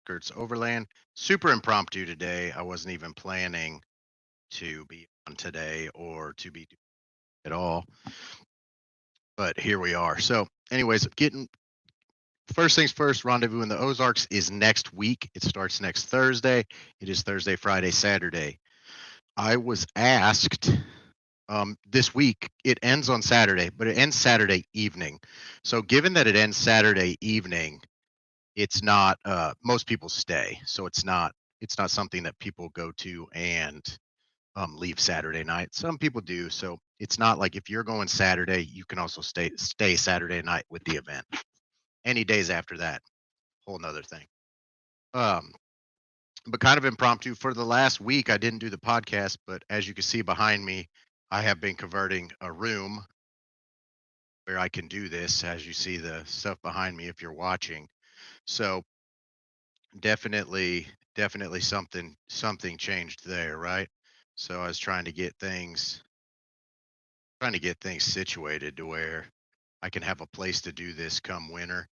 Outskirts Overland. Super impromptu today. I wasn't even planning to be on today or to be doing at all, but here we are. So, anyways, getting first things first. Rendezvous in the Ozarks is next week. It starts next Thursday. It is Thursday, Friday, Saturday. I was asked this week. It ends on Saturday, but it ends Saturday evening. So, given that it ends Saturday evening, it's not most people stay, so it's not something that people go to and leave Saturday night. Some people do, so it's not like if you're going Saturday, you can also stay Saturday night with the event. Any days after that, whole nother thing. Um, but kind of impromptu for the last week, I didn't do the podcast, but as you can see behind me, I have been converting a room where I can do this. As you see the stuff behind me, if you're watching, so definitely something changed there, right? So I was trying to get things situated to where I can have a place to do this come winter.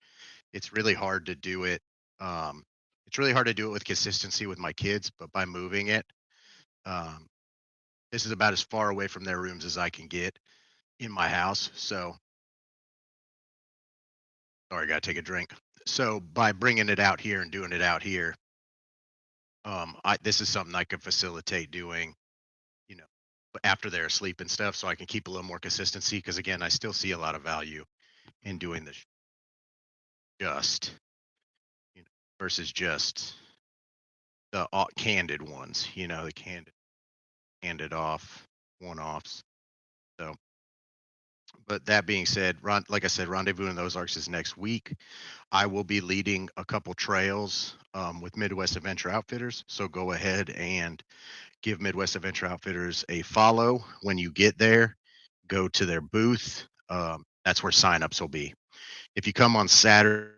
It's really hard to do it. Um, it's really hard to do it with consistency with my kids, but by moving it, um, this is about as far away from their rooms as I can get in my house. So, sorry, I gotta take a drink. So by bringing it out here and doing it out here, this is something I could facilitate doing, you know, after they're asleep and stuff, so I can keep a little more consistency. Because again, I still see a lot of value in doing this just, versus just the candid ones, the candid off one offs. So, but that being said, like I said, Rendezvous in those Arcs is next week. I will be leading a couple trails with Midwest Adventure Outfitters. So go ahead and give Midwest Adventure Outfitters a follow when you get there. Go to their booth. That's where signups will be. If you come on Saturday,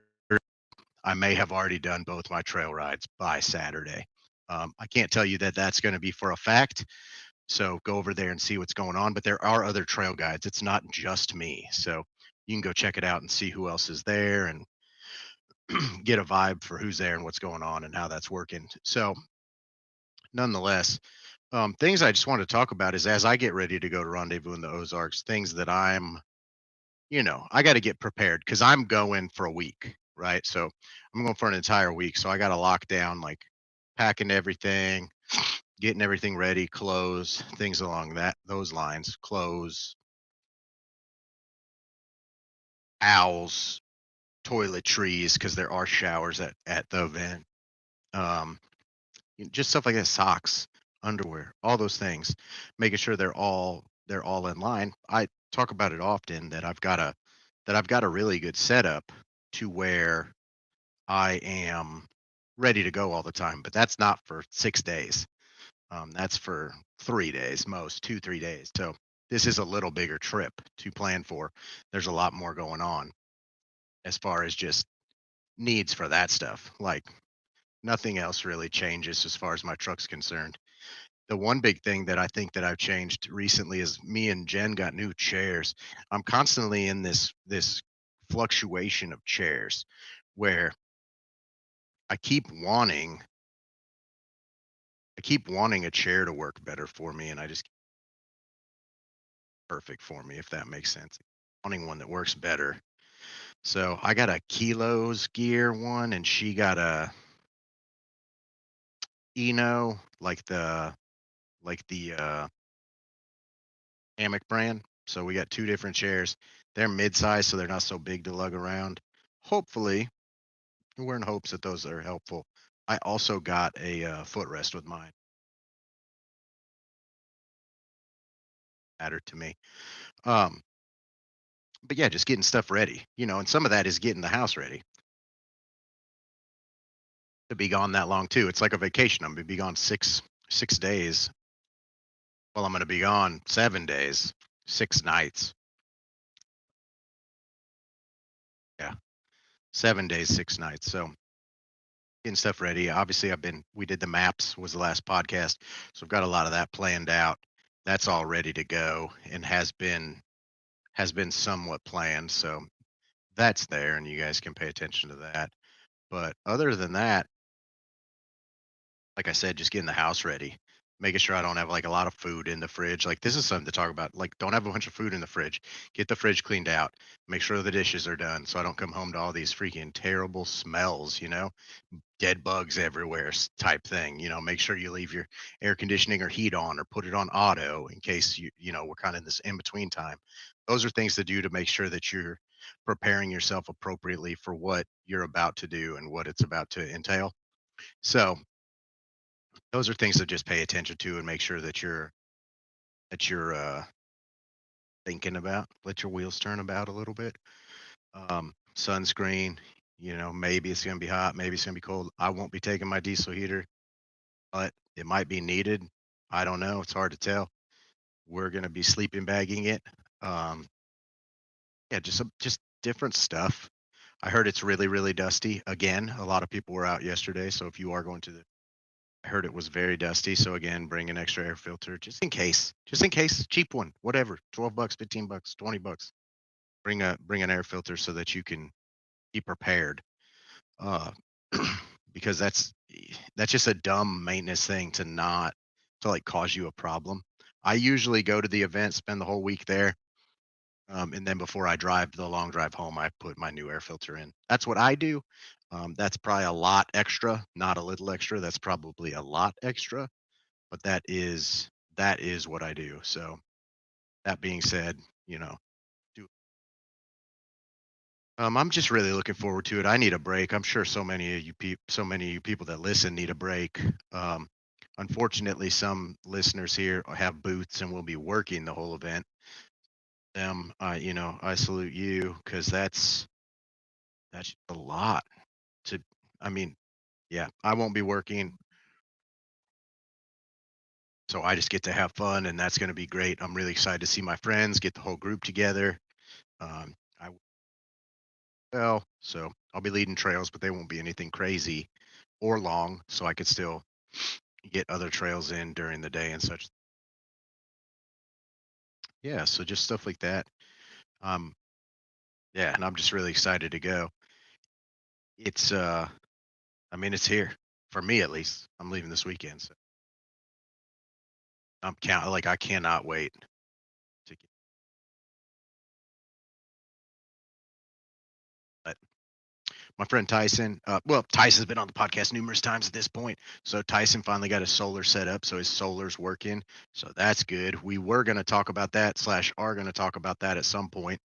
I may have already done both my trail rides by Saturday. I can't tell you that that's going to be for a fact. So go over there and see what's going on. But there are other trail guides. It's not just me. So you can go check it out and see who else is there and get a vibe for who's there and what's going on and how that's working. So nonetheless, things I just want to talk about is as I get ready to go to Rendezvous in the Ozarks, things that I got to get prepared because I'm going for a week, right? So I'm going for an entire week. So I got to lock down, like packing everything, getting everything ready, clothes, things along those lines, clothes, owls, toiletries, because there are showers at the event. Um, just stuff like that, socks, underwear, all those things, making sure they're all in line. I talk about it often that I've got a really good setup to where I am ready to go all the time, but that's not for 6 days. That's for 3 days, most 2, 3 days. So this is a little bigger trip to plan for. There's a lot more going on as far as just needs for that stuff. Like nothing else really changes as far as my truck's concerned. The one big thing that I think that I've changed recently is me and Jen got new chairs. I'm constantly in this fluctuation of chairs where I keep wanting I keep wanting a chair to work better for me and I just perfect for me if that makes sense. Wanting one that works better. So I got a Kilos gear one and she got a Eno like the hammock brand. So we got two different chairs. They're mid-size, so they're not so big to lug around. Hopefully, we're in hopes that those are helpful. I also got a footrest with mine. Mattered to me. Um, but yeah, just getting stuff ready, and some of that is getting the house ready to be gone that long too. It's like a vacation. I'm gonna be gone six days. Well, I'm gonna be gone 7 days, 6 nights. Yeah, 7 days, 6 nights. So getting stuff ready. Obviously, we did the maps was the last podcast, so I've got a lot of that planned out. That's all ready to go and has been somewhat planned. So that's there, and you guys can pay attention to that. But other than that, like I said, just getting the house ready, making sure I don't have like a lot of food in the fridge. Like this is something to talk about. Like don't have a bunch of food in the fridge. Get the fridge cleaned out. Make sure the dishes are done so I don't come home to all these freaking terrible smells, dead bugs everywhere type thing. Make sure you leave your air conditioning or heat on or put it on auto in case we're kind of in this in between time. Those are things to do to make sure that you're preparing yourself appropriately for what you're about to do and what it's about to entail. So those are things to just pay attention to and make sure that you're thinking about. Let your wheels turn about a little bit. Sunscreen. Maybe it's gonna be hot, maybe it's gonna be cold. I won't be taking my diesel heater, but it might be needed. I don't know. It's hard to tell. We're gonna be sleeping bagging it. Um, yeah, just different stuff. I heard it's really, really dusty. Again, a lot of people were out yesterday, so if you are going to the I heard it was very dusty, so again, bring an extra air filter just in case. Just in case, cheap one, whatever, 12 bucks, 15 bucks, 20 bucks. Bring an air filter so that you can be prepared. Uh because that's just a dumb maintenance thing to like cause you a problem. I usually go to the event, spend the whole week there, and then before I drive the long drive home, I put my new air filter in. That's what I do. That's probably a lot extra, not a little extra. That's probably a lot extra, but that is what I do. So that being said, you know, do I'm just really looking forward to it. I need a break. I'm sure so many of you people that listen need a break. Um, Unfortunately, some listeners here have booths and will be working the whole event. I salute you because that's a lot to. I mean, yeah, I won't be working, so I just get to have fun, and that's going to be great. I'm really excited to see my friends, get the whole group together. I Well, so I'll be leading trails, but they won't be anything crazy or long, so I could still get other trails in during the day and such. Yeah, so just stuff like that. Um, yeah, and I'm just really excited to go. It's I mean it's here for me at least. I'm leaving this weekend, so I cannot wait to get my friend Tyson. Well, Tyson's been on the podcast numerous times at this point. So Tyson finally got his solar set up, so his solar's working. So that's good. We were going to talk about that slash are going to talk about that at some point.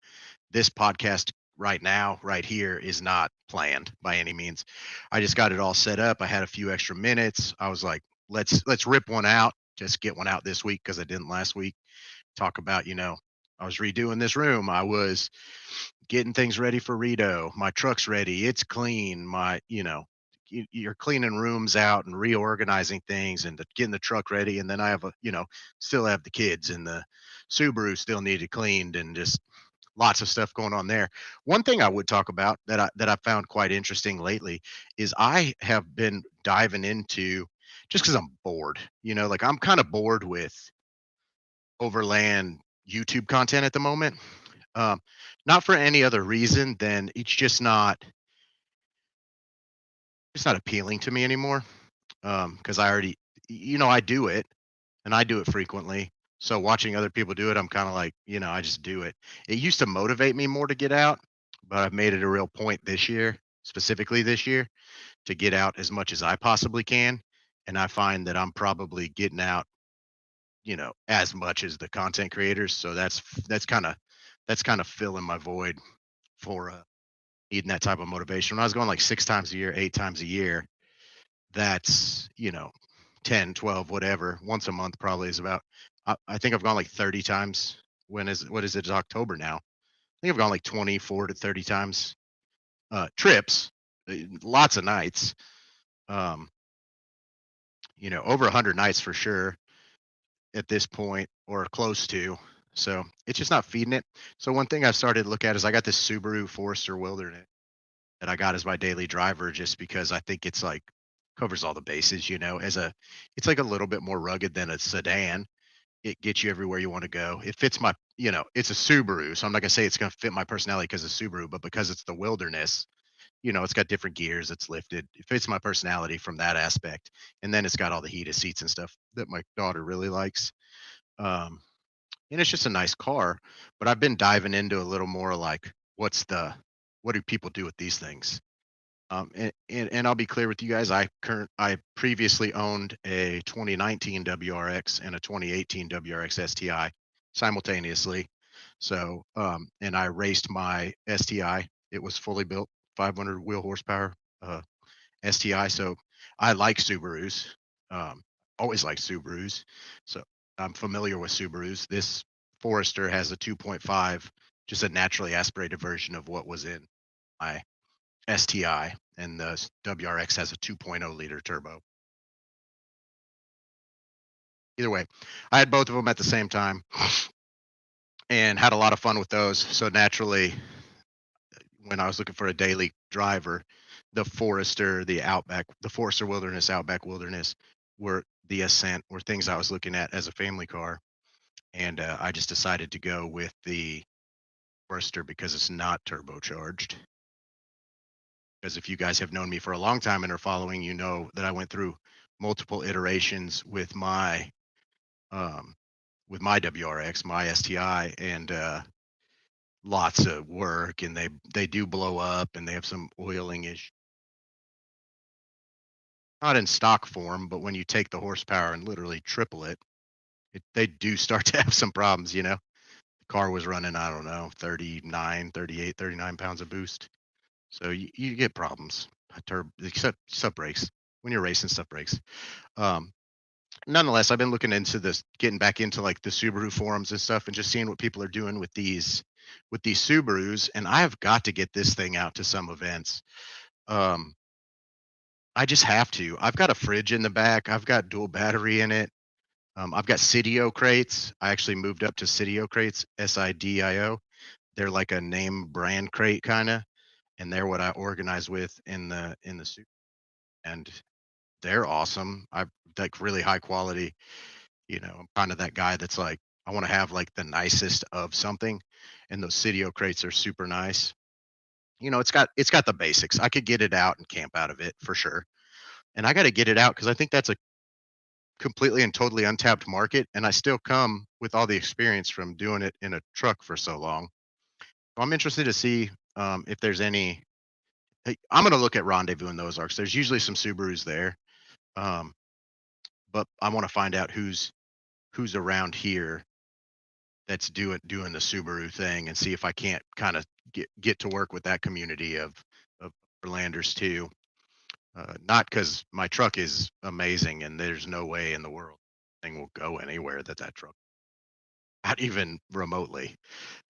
This podcast right now, right here, is not planned by any means. I just got it all set up. I had a few extra minutes. I was like, let's rip one out. Just get one out this week because I didn't last week. Talk about, I was redoing this room. I was getting things ready for Rito. My truck's ready. It's clean. You're cleaning rooms out and reorganizing things and getting the truck ready. And then I have still have the kids and the Subaru still needed cleaned and just lots of stuff going on there. One thing I would talk about that I found quite interesting lately is I have been diving into just because I'm bored. Like I'm kind of bored with overland YouTube content at the moment. Um, Not for any other reason than it's not appealing to me anymore. Because I already, I do it and I do it frequently. So watching other people do it, I'm kind of like, I just do it. It used to motivate me more to get out, but I've made it a real point this year, specifically this year, to get out as much as I possibly can. And I find that I'm probably getting out, as much as the content creators. So that's kind of filling my void for needing that type of motivation. When I was going like 6 times a year, 8 times a year, that's 10, 12, whatever, once a month probably is about. I think I've gone like 30 times. What is it? It's October now. I think I've gone like 24 to 30 times trips, lots of nights. Um, over 100 nights for sure at this point or close to. So it's just not feeding it. So one thing I've started to look at is I got this Subaru Forester Wilderness that I got as my daily driver just because I think it's like covers all the bases, it's like a little bit more rugged than a sedan. It gets you everywhere you want to go. It fits it's a Subaru, so I'm not gonna say it's gonna fit my personality because it's Subaru, but because it's the wilderness, it's got different gears, it's lifted. It fits my personality from that aspect. And then it's got all the heated seats and stuff that my daughter really likes. Um, and it's just a nice car. But I've been diving into a little more like what do people do with these things? And I'll be clear with you guys. I previously owned a 2019 WRX and a 2018 WRX STI simultaneously. So, and I raced my STI. It was fully built, 500 wheel horsepower STI. So I like Subarus. Um, always like Subarus. So I'm familiar with Subarus. This Forester has a 2.5, just a naturally aspirated version of what was in my STI, and the WRX has a 2.0 liter turbo. Either way, I had both of them at the same time and had a lot of fun with those. So naturally, when I was looking for a daily driver, the Forester, the Forester Wilderness, Outback Wilderness were the Ascent were things I was looking at as a family car. And I just decided to go with the Forester because it's not turbocharged. Because if you guys have known me for a long time and are following, you know that I went through multiple iterations um, with my WRX, my STI, and lots of work, and they do blow up, and they have some oiling issue. Not in stock form, but when you take the horsepower and literally triple they do start to have some problems. The car was running, I don't know, 39, 38, 39 pounds of boost. So you get problems. Except sub brakes. When you're racing, stuff breaks. Um, Nonetheless, I've been looking into this, getting back into like the Subaru forums and stuff, and just seeing what people are doing with these Subarus. And I have got to get this thing out to some events. Um, I just have to. I've got a fridge in the back. I've got dual battery in it. I've got Sidio crates. I actually moved up to Sidio crates, SIDIO. They're like a name brand crate kind of, and they're what I organize with in the suit. And they're awesome. I like really high quality. I'm kind of that guy that's like, I want to have like the nicest of something, and those Cydio crates are super nice. It's got the basics. I could get it out and camp out of it for sure, and I got to get it out because I think that's a completely and totally untapped market, and I still come with all the experience from doing it in a truck for so long. So I'm interested to see if there's any. Hey, I'm gonna look at Rendezvous in those arcs. There's usually some Subarus there, um, but I want to find out who's around here that's doing the Subaru thing and see if I can't kind of get to work with that community of Overlanders too. Not because my truck is amazing and there's no way in the world thing will go anywhere that truck, not even remotely.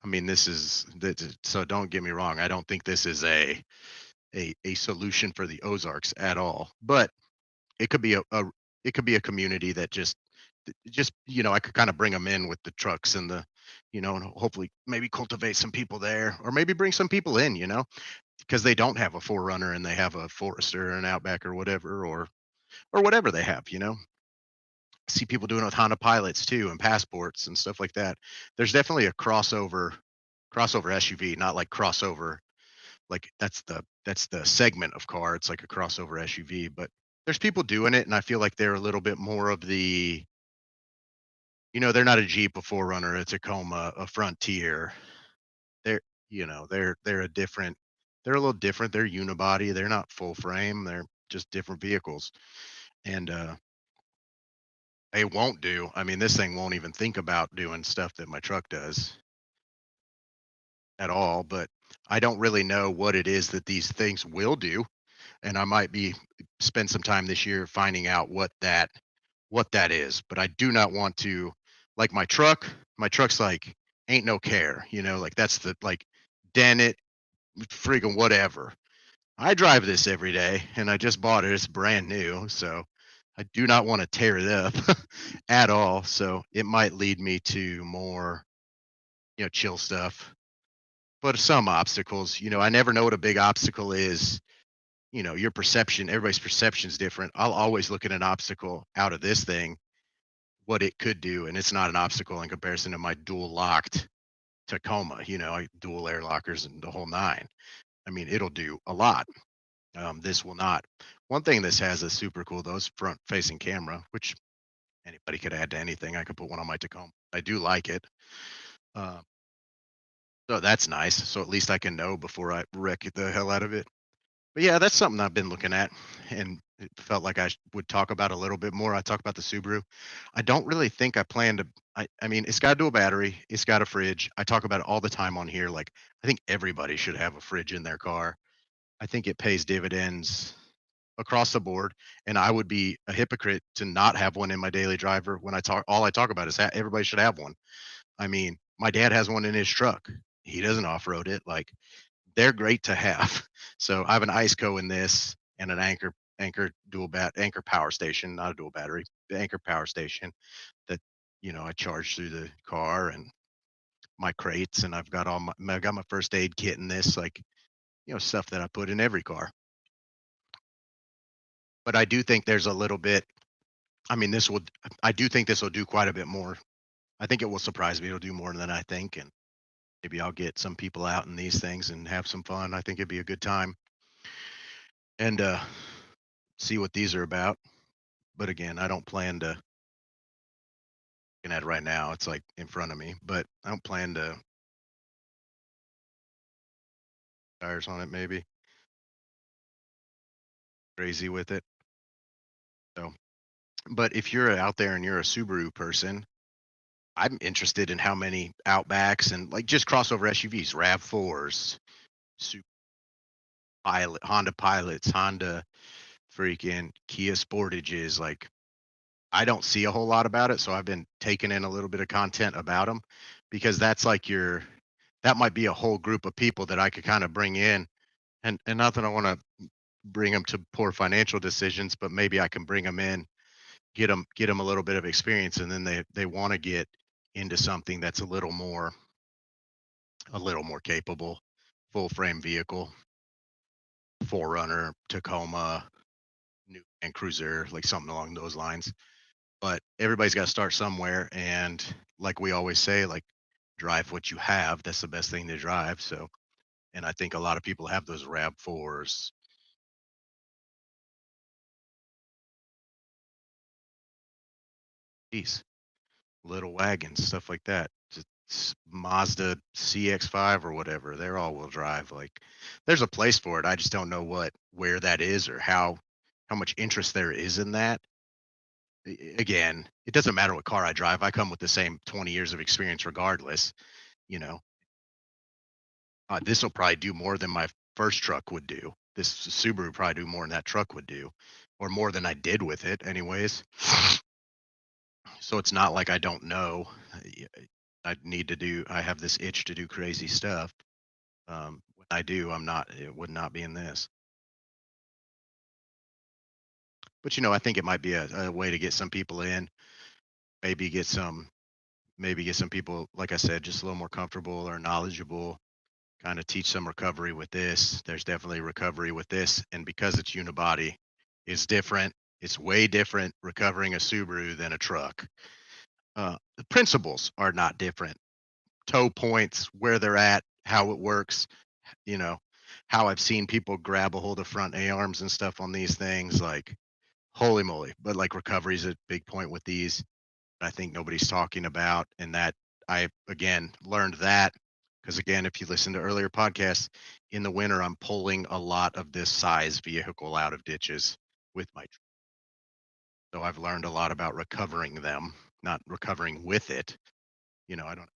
I mean, so don't get me wrong. I don't think this is a solution for the Ozarks at all. But it could be a community that I could kind of bring them in with the trucks and hopefully maybe cultivate some people there, or maybe bring some people in, because they don't have a Forerunner and they have a Forester or an Outback or whatever, or whatever they have. See people doing it with Honda Pilots too, and Passports and stuff like that. There's definitely a crossover SUV, not like crossover like that's the segment of car. It's like a crossover SUV, but there's people doing it, and I feel like they're a little bit more of they're not a Jeep, a Forerunner, a Tacoma, a Frontier. They're they're a different. They're a little different. They're unibody. They're not full frame. They're just different vehicles, and they won't do. I mean, this thing won't even think about doing stuff that my truck does at all. But I don't really know what it is that these things will do, and I might be spend some time this year finding out what that is. But I do not want to like my truck. My truck's like ain't no care, like that's the like dent it, friggin' whatever. I drive this every day and I just bought it. It's brand new, so I do not want to tear it up at all. So it might lead me to more, chill stuff. But some obstacles, I never know what a big obstacle is. Your perception, everybody's perception is different. I'll always look at an obstacle out of this thing, what it could do, and it's not an obstacle in comparison to my dual locked Tacoma, dual air lockers and the whole nine. I mean, it'll do a lot. This will not. One thing this has is super cool though is front facing camera, which anybody could add to anything. I could put one on my Tacoma. I do like it. Uh, so that's nice. So at least I can know before I wreck the hell out of it. But yeah, that's something I've been looking at and it felt like would talk about a little bit more. I talk about the Subaru. I don't really think I plan to. I mean, it's got a dual battery, it's got a fridge. I talk about it all the time on here. Like, I think everybody should have a fridge in their car. I think it pays dividends across the board. And I would be a hypocrite to not have one in my daily driver when all I talk about is everybody should have one. I mean, my dad has one in his truck. He doesn't off road it. Like, they're great to have. So I have an IceCo in this and an Anchor power station, not a dual battery, the Anchor power station that I charge through the car and my crates, and I've got I got my first aid kit in this, like stuff that I put in every car. But I do think there's a little bit. I mean, I do think this will do quite a bit more. I think it will surprise me. It'll do more than I think, and maybe I'll get some people out in these things and have some fun. I think it'd be a good time. And see what these are about. But again, I don't plan to looking at it right now. It's like in front of me, but I don't plan to tires on it. Maybe crazy with it. So, but if you're out there and you're a Subaru person, I'm interested in how many Outbacks and like just crossover SUVs, Rav4s, Super Honda Pilots, Honda freaking Kia Sportages. Like, I don't see a whole lot about it, so I've been taking in a little bit of content about them because that's like that might be a whole group of people that I could kind of bring in. And not that I want to bring them to poor financial decisions, but maybe I can bring them in, get them a little bit of experience, and then they want to get into something that's a little more capable, full frame vehicle, Forerunner, Tacoma, New and Cruiser, like something along those lines. But everybody's got to start somewhere, and like we always say, like drive what you have. That's the best thing to drive. So, and I think a lot of people have those Rav4s. Geez, little wagons, stuff like that. Just Mazda CX-5 or whatever. They're all-wheel drive. Like, there's a place for it. I just don't know where that is or how much interest there is in that. Again, it doesn't matter what car I drive. I come with the same 20 years of experience regardless. You know, this will probably do more than my first truck would do. This Subaru probably do more than that truck would do, or more than I did with it, anyways. So it's not like I don't know. I have this itch to do crazy stuff. When I do, it would not be in this. But I think it might be a way to get some people in, maybe get some, maybe get some people, like I said, just a little more comfortable or knowledgeable, kind of teach some recovery with this. There's definitely recovery with this. And because it's unibody, it's different. It's way different recovering a Subaru than a truck. The principles are not different. Tow points, where they're at, how it works, you know, how I've seen people grab a hold of front A arms and stuff on these things, like holy moly. But like recovery is a big point with these. I think nobody's talking about, and that I again learned that because again, if you listen to earlier podcasts, in the winter I'm pulling a lot of this size vehicle out of ditches with my so I've learned a lot about recovering them, not recovering with it. I don't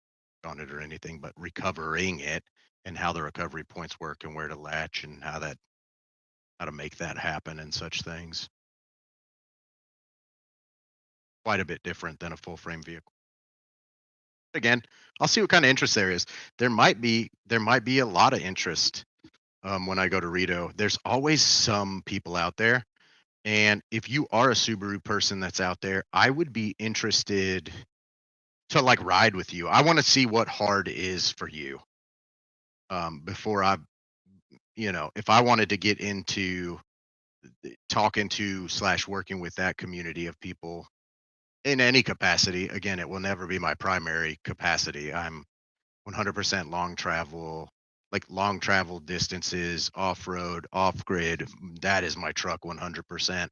on it or anything, but recovering it and how the recovery points work and where to latch and how to make that happen and such things. Quite a bit different than a full frame vehicle. Again, I'll see what kind of interest there is. There might be a lot of interest when I go to Rito. There's always some people out there. And if you are a Subaru person that's out there, I would be interested to like ride with you. I want to see what hard is for you before if I wanted to get into talking to slash working with that community of people in any capacity. Again, it will never be my primary capacity. I'm 100% long travel. like long travel distances, off road, off grid. That is my truck 100%.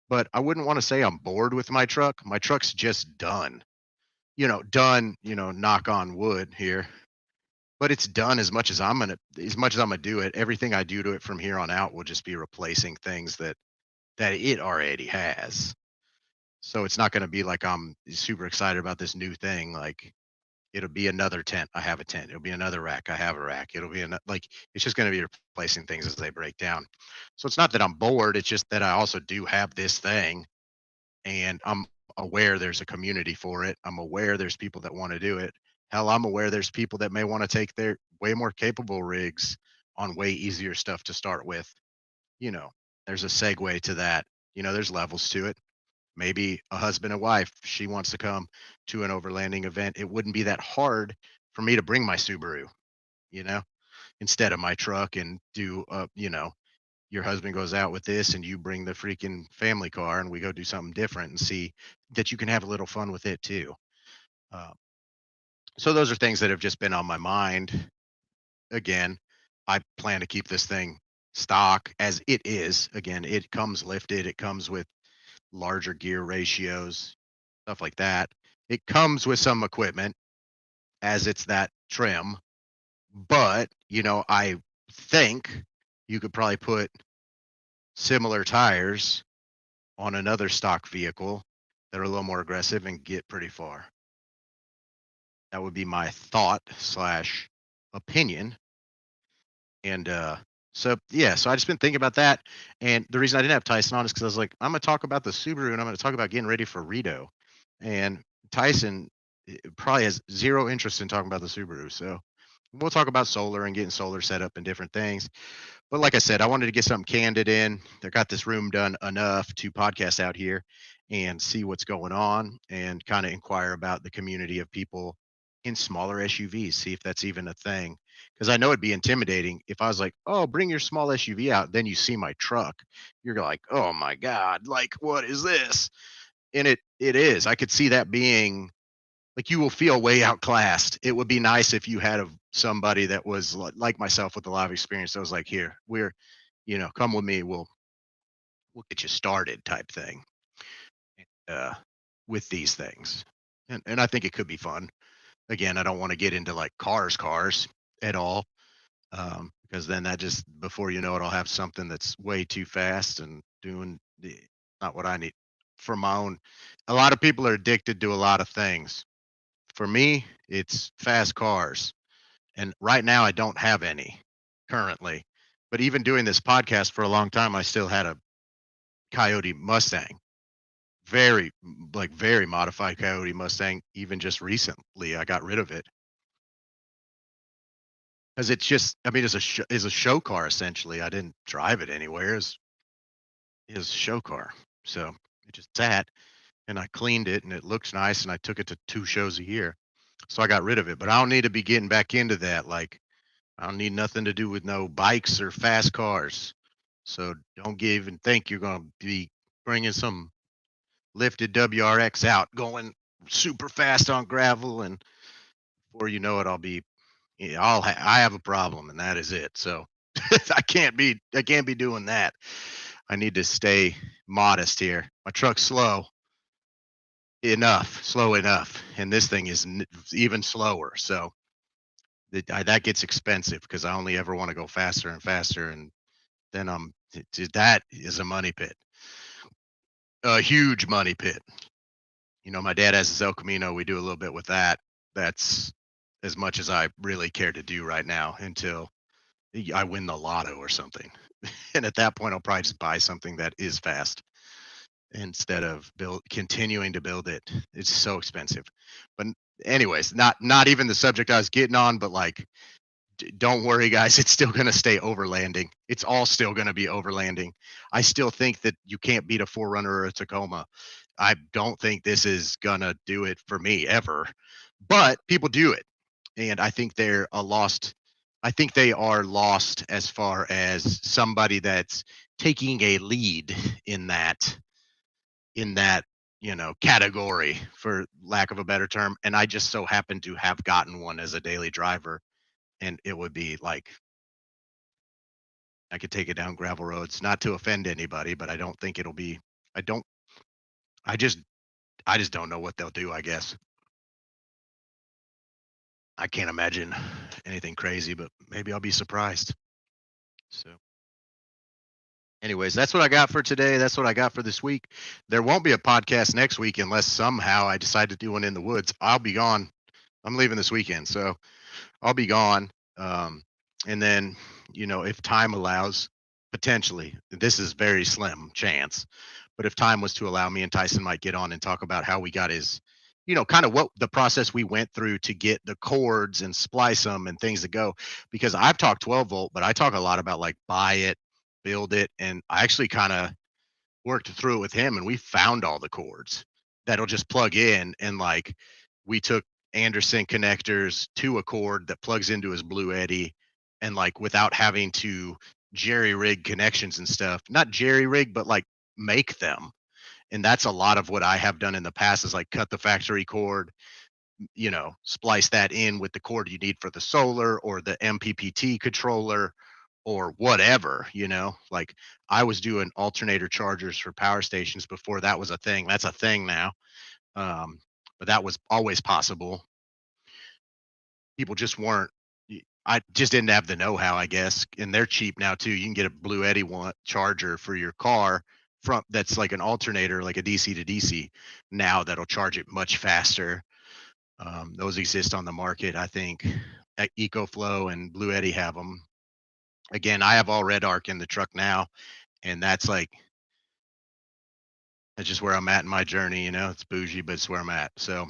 But I wouldn't want to say I'm bored with my truck. My truck's just done. Done, knock on wood here. But it's done as much as I'm gonna do it. Everything I do to it from here on out will just be replacing things that it already has. So it's not gonna be like I'm super excited about this new thing. Like, it'll be another tent. I have a tent. It'll be another rack. I have a rack. It'll be like, it's just going to be replacing things as they break down. So it's not that I'm bored. It's just that I also do have this thing, and I'm aware there's a community for it. I'm aware there's people that want to do it. Hell, I'm aware there's people that may want to take their way more capable rigs on way easier stuff to start with. You know, there's a segue to that. There's levels to it. Maybe a husband and wife, she wants to come to an overlanding event. It wouldn't be that hard for me to bring my Subaru, you know, instead of my truck, and your husband goes out with this and you bring the freaking family car and we go do something different and see that you can have a little fun with it too. Uh, so those are things that have just been on my mind. Again, I plan to keep this thing stock as it is. Again, it comes lifted, it comes with larger gear ratios, stuff like that. It comes with some equipment as it's that trim, but I think you could probably put similar tires on another stock vehicle that are a little more aggressive and get pretty far. That would be my thought slash opinion. And so yeah, so I just been thinking about that. And the reason I didn't have Tyson on is because I was like, I'm gonna talk about the Subaru and I'm gonna talk about getting ready for Rito. And Tyson probably has zero interest in talking about the Subaru. So we'll talk about solar and getting solar set up and different things. But like I said, I wanted to get something candid in. I got this room done enough to podcast out here and see what's going on and kind of inquire about the community of people in smaller SUVs, see if that's even a thing. Because I know it'd be intimidating if I was like, oh, bring your small SUV out. Then you see my truck. You're like, oh my God, like, what is this? And it is. I could see that being like, you will feel way outclassed. It would be nice if you had somebody that was like myself with a lot of experience that was like, here, come with me. We'll get you started type thing uh, with these things. And I think it could be fun. Again, I don't want to get into like cars at all. Because then that just, before you know it, I'll have something that's way too fast and doing not what I need for my own. A lot of people are addicted to a lot of things. For me, it's fast cars. And right now, I don't have any currently. But even doing this podcast for a long time, I still had a Coyote Mustang, very modified Coyote Mustang. Even just recently, I got rid of it because it's just, I mean, it's a show car essentially. I didn't drive it anywhere. It's a show car, so it just sat, and I cleaned it, and it looks nice, and I took it to 2 shows a year. So I got rid of it. But I don't need to be getting back into that. Like, I don't need nothing to do with no bikes or fast cars. So don't even think you're going to be bringing some lifted WRX out going super fast on gravel, and before you know it, I have a problem, and that is it. So I can't be doing that. I need to stay modest here. My truck's slow enough, and this thing is even slower. So that gets expensive because I only ever want to go faster and faster, and then that is a money pit, a huge money pit. My dad has his El Camino. We do a little bit with that. That's as much as I really care to do right now until I win the lotto or something. And at that point, I'll probably just buy something that is fast instead of continuing to build it. It's so expensive. But anyways, not even the subject I was getting on, but like, don't worry, guys. It's still going to stay overlanding. It's all still going to be overlanding. I still think that you can't beat a Forerunner or a Tacoma. I don't think this is going to do it for me ever, but people do it. And I think they're a lost. I think they are lost as far as somebody that's taking a lead in that category, for lack of a better term. And I just so happen to have gotten one as a daily driver, and it would be like I could take it down gravel roads, not to offend anybody, but I don't think it'll be. I don't. I just. I just don't know what they'll do. I guess I can't imagine anything crazy, but maybe I'll be surprised. So, anyways, that's what I got for today. That's what I got for this week. There won't be a podcast next week unless somehow I decide to do one in the woods. I'll be gone. I'm leaving this weekend, so I'll be gone. And then, if time allows, potentially, this is very slim chance, but if time was to allow, me and Tyson might get on and talk about how we got his, kind of what the process we went through to get the cords and splice them and things to go. Because I've talked 12 volt, but I talk a lot about like buy it, build it. And I actually kind of worked through it with him and we found all the cords that'll just plug in. And like we took Anderson connectors to a cord that plugs into his Blue Eddy, and like without having to jerry rig connections and stuff, not jerry rig, but like make them. And that's a lot of what I have done in the past is like cut the factory cord, splice that in with the cord you need for the solar or the MPPT controller or whatever, like I was doing alternator chargers for power stations before that was a thing. That's a thing now. Um, but that was always possible. People just weren't. I just didn't have the know-how, I guess, and they're cheap now too. You can get a Blue Eddy one charger for your car from that's like an alternator, like a DC to DC now that'll charge it much faster. Those exist on the market, I think. EcoFlow and Blue Eddy have them. Again, I have all Red Arc in the truck now, and that's just where I'm at in my journey. It's bougie, but it's where I'm at. So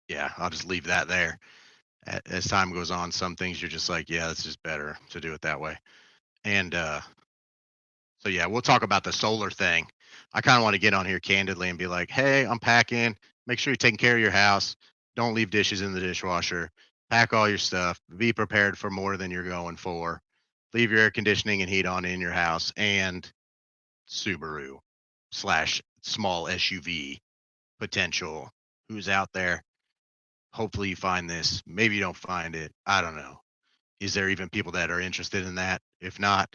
yeah, I'll just leave that there. As time goes on, some things you're just like, yeah, it's just better to do it that way. And so yeah, we'll talk about the solar thing. I kind of want to get on here candidly and be like, hey, I'm packing. Make sure you're taking care of your house. Don't leave dishes in the dishwasher. Pack all your stuff. Be prepared for more than you're going for. Leave your air conditioning and heat on in your house. And Subaru slash small SUV potential. Who's out there? Hopefully you find this. Maybe you don't find it. I don't know. Is there even people that are interested in that? If not,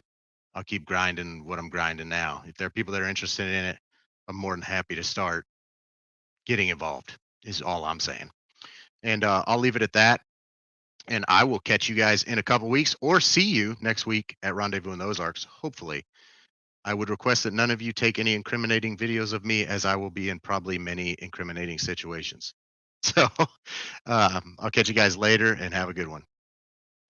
I'll keep grinding what I'm grinding now. If there are people that are interested in it, I'm more than happy to start getting involved, is all I'm saying. And I'll leave it at that. And I will catch you guys in a couple weeks or see you next week at Rendezvous in the Ozarks, hopefully. I would request that none of you take any incriminating videos of me, as I will be in probably many incriminating situations. So I'll catch you guys later and have a good one.